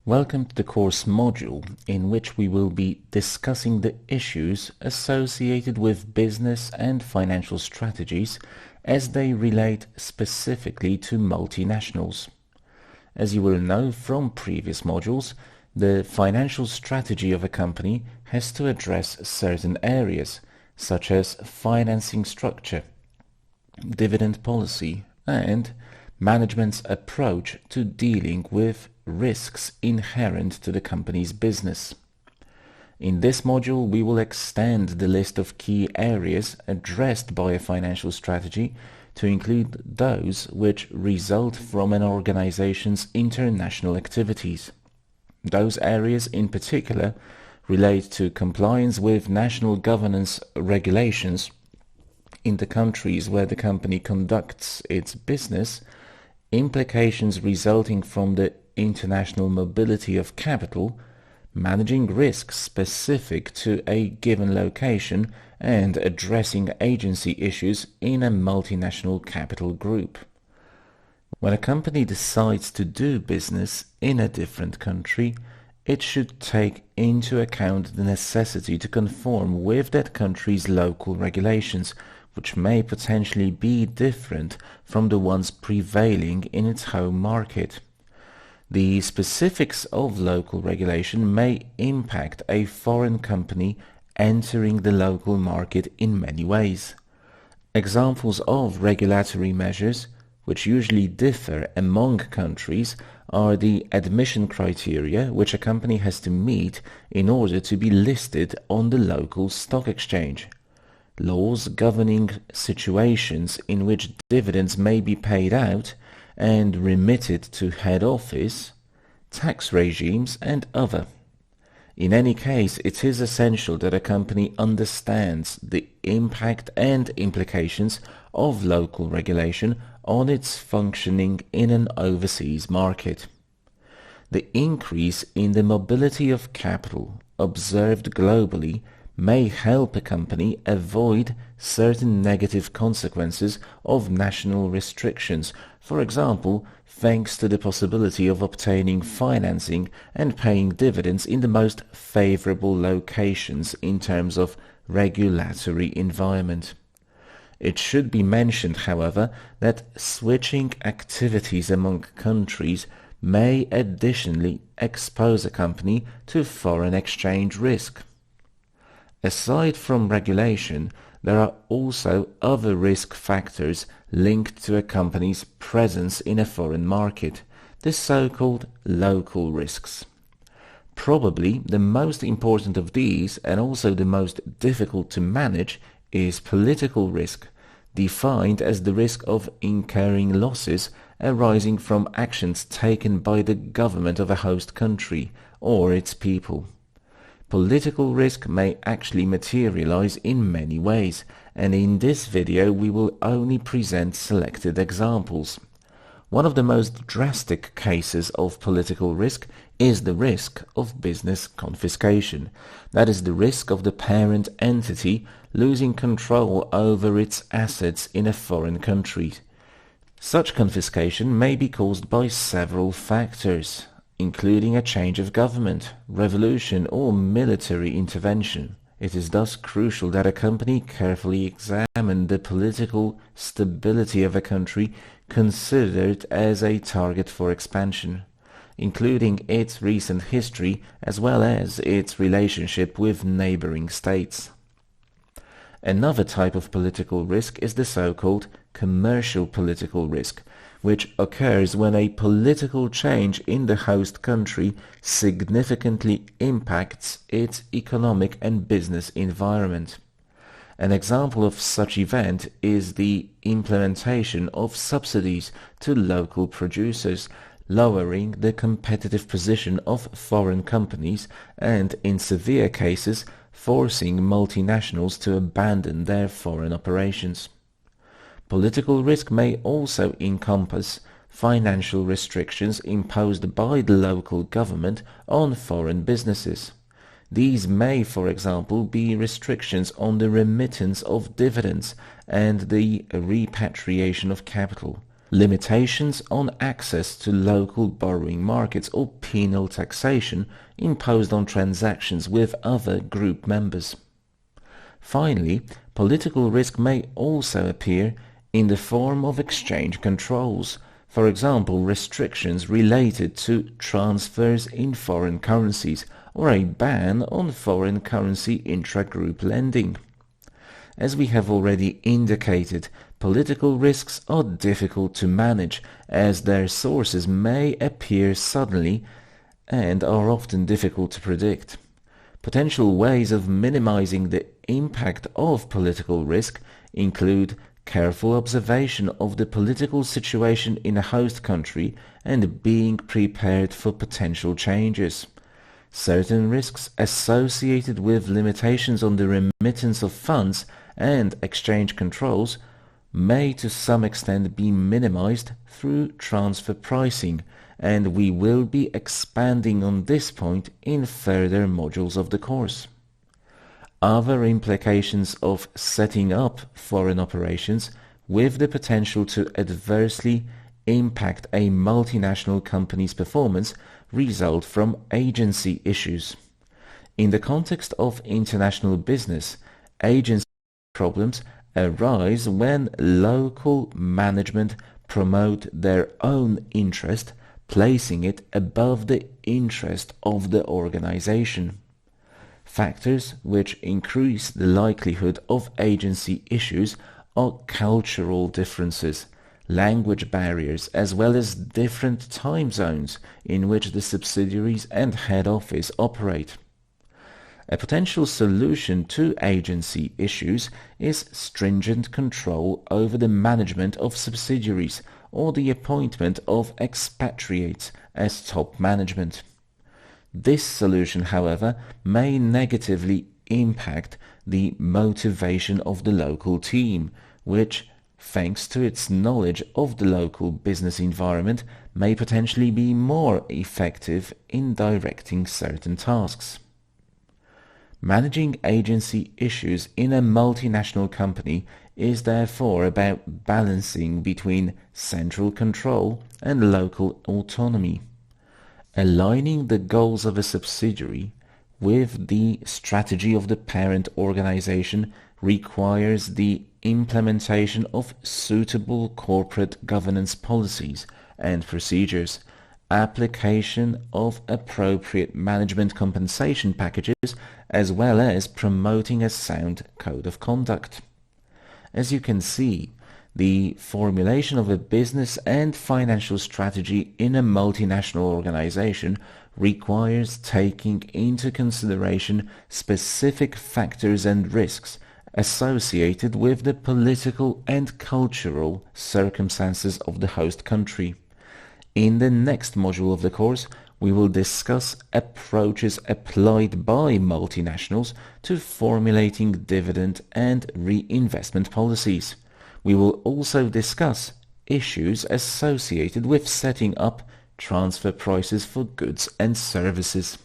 Welcome to the course module in which we will be discussing the issues associated with business and financial strategies as they relate specifically to multinationals. As you will know from previous modules, the financial strategy of a company has to address certain areas such as financing structure, dividend policy, and management's approach to dealing with risks inherent to the company's business. In this module, we will extend the list of key areas addressed by a financial strategy to include those which result from an organization's international activities. Those areas in particular relate to compliance with national governance regulations in the countries where the company conducts its business, implications resulting from the international mobility of capital, managing risks specific to a given location, and addressing agency issues in a multinational capital group. When a company decides to do business in a different country, it should take into account the necessity to conform with that country's local regulations, which may potentially be different from the ones prevailing in its home market. The specifics of local regulation may impact a foreign company entering the local market in many ways. Examples of regulatory measures, which usually differ among countries, are the admission criteria which a company has to meet in order to be listed on the local stock exchange, laws governing situations in which dividends may be paid out and remitted to head office, tax regimes, and other. In any case, it is essential that a company understands the impact and implications of local regulation on its functioning in an overseas market. The increase in the mobility of capital observed globally may help a company avoid certain negative consequences of national restrictions, for example, thanks to the possibility of obtaining financing and paying dividends in the most favorable locations in terms of regulatory environment. It should be mentioned, however, that switching activities among countries may additionally expose a company to foreign exchange risk. Aside from regulation, there are also other risk factors linked to a company's presence in a foreign market, the so-called local risks. Probably the most important of these, and also the most difficult to manage, is political risk, defined as the risk of incurring losses arising from actions taken by the government of a host country or its people. Political risk may actually materialize in many ways, and in this video we will only present selected examples. One of the most drastic cases of political risk is the risk of business confiscation. That is the risk of the parent entity losing control over its assets in a foreign country. Such confiscation may be caused by several factors, including a change of government, revolution, or military intervention. It is thus crucial that a company carefully examine the political stability of a country considered as a target for expansion, including its recent history as well as its relationship with neighboring states. Another type of political risk is the so-called commercial political risk, which occurs when a political change in the host country significantly impacts its economic and business environment. An example of such event is the implementation of subsidies to local producers, lowering the competitive position of foreign companies and, in severe cases, forcing multinationals to abandon their foreign operations. Political risk may also encompass financial restrictions imposed by the local government on foreign businesses. These may, for example, be restrictions on the remittance of dividends and the repatriation of capital. limitations on access to local borrowing markets, or penal taxation imposed on transactions with other group members. Finally, political risk may also appear in the form of exchange controls, for example, restrictions related to transfers in foreign currencies or a ban on foreign currency intra-group lending. As we have already indicated, political risks are difficult to manage as their sources may appear suddenly and are often difficult to predict. Potential ways of minimizing the impact of political risk include careful observation of the political situation in a host country and being prepared for potential changes. Certain risks associated with limitations on the remittance of funds and exchange controls may to some extent be minimized through transfer pricing, and we will be expanding on this point in further modules of the course. Other implications of setting up foreign operations with the potential to adversely impact a multinational company's performance result from agency issues. In the context of international business, agency problems arise when local management promote their own interest, placing it above the interest of the organization. Factors which increase the likelihood of agency issues are cultural differences, language barriers, as well as different time zones in which the subsidiaries and head office operate. A potential solution to agency issues is stringent control over the management of subsidiaries or the appointment of expatriates as top management. This solution, however, may negatively impact the motivation of the local team, which, thanks to its knowledge of the local business environment, may potentially be more effective in directing certain tasks. Managing agency issues in a multinational company is therefore about balancing between central control and local autonomy. Aligning the goals of a subsidiary with the strategy of the parent organization requires the implementation of suitable corporate governance policies and procedures, application of appropriate management compensation packages, as well as promoting a sound code of conduct. As you can see, the formulation of a business and financial strategy in a multinational organization requires taking into consideration specific factors and risks associated with the political and cultural circumstances of the host country. In the next module of the course, we will discuss approaches applied by multinationals to formulating dividend and reinvestment policies. We will also discuss issues associated with setting up transfer prices for goods and services.